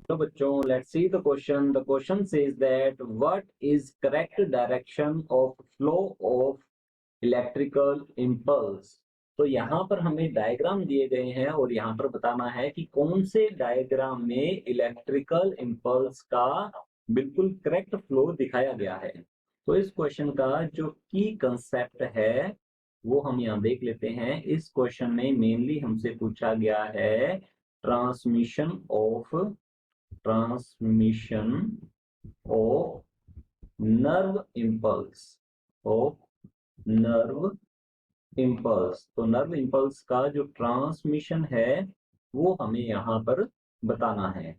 तो बच्चों, let's see the question. The question says that what is correct direction of flow of electrical impulse. तो यहाँ पर हमें डायग्राम दिए गए हैं और यहाँ पर बताना है कि कौन से डायग्राम में इलेक्ट्रिकल इंपल्स का बिल्कुल करेक्ट फ्लो दिखाया गया है। तो इस क्वेश्चन का जो की कंसेप्ट है वो हम यहाँ देख लेते हैं। इस क्वेश्चन में मेनली हमसे पूछा गया है transmission of nerve impulse of nerve impulse. तो नर्व इम्पल्स का जो ट्रांसमिशन है वो हमें यहाँ पर बताना है।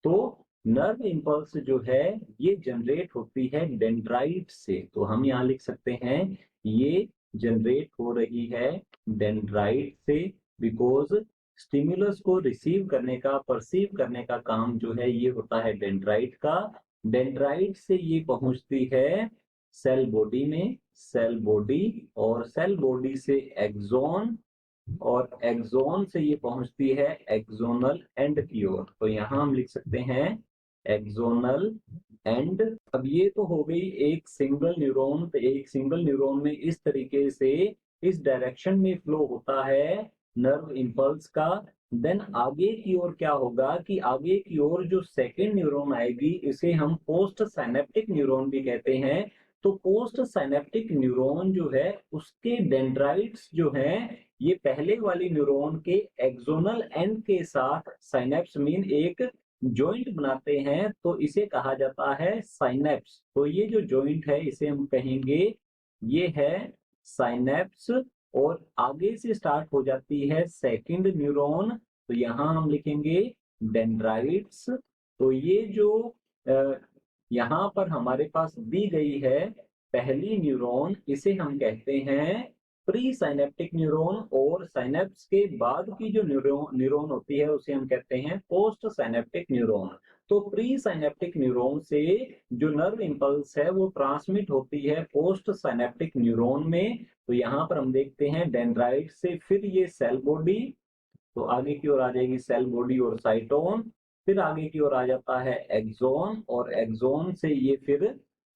तो नर्व इम्पल्स जो है ये जनरेट होती है डेंड्राइट से। तो हम यहाँ लिख सकते हैं ये जनरेट हो रही है डेंड्राइट से, बिकॉज स्टिमुलस को रिसीव करने का, परसीव करने का काम जो है ये होता है डेंड्राइट का। डेंड्राइट से ये पहुंचती है सेल बॉडी में, सेल बॉडी, और सेल बॉडी से एक्सोन, और एक्सोन से ये पहुंचती है एक्सोनल एंड की ओर। तो यहां हम लिख सकते हैं एक्सोनल एंड। अब ये तो हो गई एक सिंगल न्यूरॉन। तो एक सिंगल न्यूरॉन में इस तरीके से इस डायरेक्शन में फ्लो होता है नर्व इंपल्स का। देन आगे की ओर क्या होगा कि आगे की ओर जो सेकेंड न्यूरॉन आएगी इसे हम पोस्ट साइनेप्टिक न्यूरॉन भी कहते हैं। तो पोस्ट साइनेप्टिक न्यूरॉन जो है उसके डेंड्राइट्स जो हैं ये पहले वाली न्यूरॉन के एक्सोनल एंड के साथ साइनेप्स मीन एक जॉइंट बनाते हैं। तो इसे कहा जाता है साइनेप्स। तो ये जो जॉइंट है इसे हम कहेंगे ये है साइनेप्स। और आगे से स्टार्ट हो जाती है सेकंड न्यूरॉन। तो यहां हम लिखेंगे डेंड्राइट्स। तो ये जो यहाँ पर हमारे पास दी गई है पहली न्यूरॉन, इसे हम कहते हैं प्री साइनेप्टिक न्यूरॉन। और साइनेप्स के बाद की जो न्यूरॉन होती है उसे हम कहते हैं पोस्ट साइनेप्टिक न्यूरॉन। तो प्री साइनेप्टिक न्यूरॉन से जो नर्व इंपल्स है वो ट्रांसमिट होती है पोस्ट साइनेप्टिक न्यूरॉन में। तो यहाँ पर हम देखते हैं डेंड्राइट से फिर ये सेल बॉडी, तो आगे की ओर आ जाएगी सेल बॉडी और साइटोन। फिर आगे की ओर आ जाता है एक्सोन, और एक्सोन से ये फिर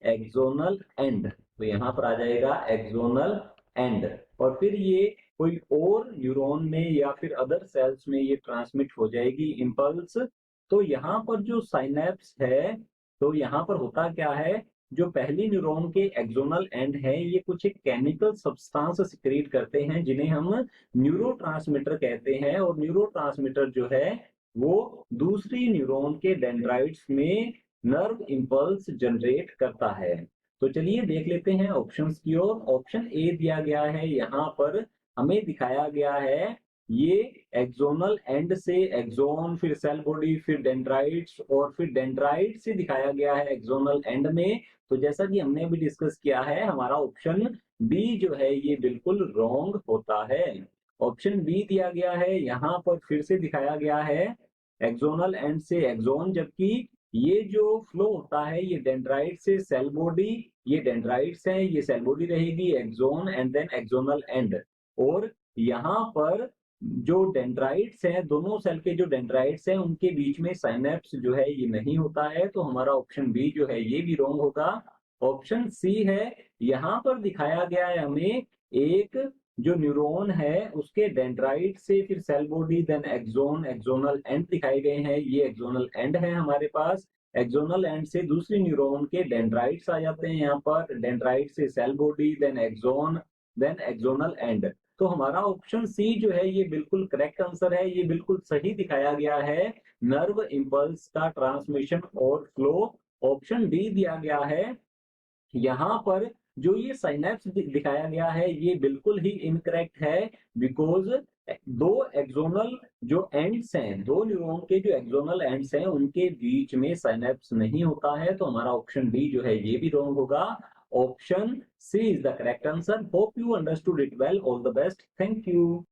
एक्सोनल एंड। तो यहाँ पर आ जाएगा एक्सोनल एंड। और फिर ये कोई और न्यूरॉन में या फिर अदर सेल्स में ये ट्रांसमिट हो जाएगी इम्पल्स। तो यहाँ पर जो साइनेप्स है, तो यहाँ पर होता क्या है, जो पहली न्यूरॉन के एक्सोनल एंड है ये कुछ एक केमिकल सब्सटेंस सिक्रीट करते हैं जिन्हें हम न्यूरोट्रांसमीटर कहते हैं। और न्यूरोट्रांसमीटर जो है वो दूसरी न्यूरॉन के डेंड्राइट्स में नर्व इंपल्स जनरेट करता है। तो चलिए देख लेते हैं ऑप्शंस की ओर। ऑप्शन ए दिया गया है, यहाँ पर हमें दिखाया गया है ये एक्सोनल एंड से एक्सोन, फिर सेल बॉडी, फिर डेंड्राइट्स, और फिर डेंड्राइट से दिखाया गया है एक्सोनल एंड में। तो जैसा कि हमने अभी डिस्कस किया है हमारा ऑप्शन बी जो है ये बिल्कुल रॉन्ग होता है। ऑप्शन बी दिया गया है, यहाँ पर फिर से दिखाया गया है एक्सोनल एंड से एक्सोन, जबकि ये जो फ्लो होता है ये डेंड्राइट से सेल बॉडी, ये डेंड्राइट्स है, ये सेल बॉडी रहेगी, axon and then axonal end. और यहाँ पर जो डेंड्राइट्स हैं, दोनों सेल के जो डेंड्राइट्स हैं उनके बीच में साइनेप्स जो है ये नहीं होता है। तो हमारा ऑप्शन बी जो है ये भी रॉन्ग होगा। ऑप्शन सी है, यहाँ पर दिखाया गया है हमें एक जो न्यूरॉन है उसके डेंड्राइट से फिर cell body then axon, axonal end दिखाए गए हैं। ये एक्सोनल एंड है हमारे पास। एक्सोनल एंड से दूसरी न्यूरॉन के डेंड्राइट्स आ जाते हैं यहाँ पर, डेंड्राइट से cell body then axon then axonal end. तो हमारा ऑप्शन सी जो है ये बिल्कुल करेक्ट आंसर है, ये बिल्कुल सही दिखाया गया है नर्व इंपल्स का ट्रांसमिशन और फ्लो। ऑप्शन डी दिया गया है, यहाँ पर जो ये साइनेप्स दिखाया गया है ये बिल्कुल ही इनकरेक्ट है, बिकॉज दो एक्सोनल जो एंड्स हैं, दो न्यूरॉन के जो एक्सोनल एंड्स हैं उनके बीच में साइनेप्स नहीं होता है। तो हमारा ऑप्शन डी जो है ये भी रॉन्ग होगा। Option C is the correct answer. Hope you understood it well. All the best. Thank you.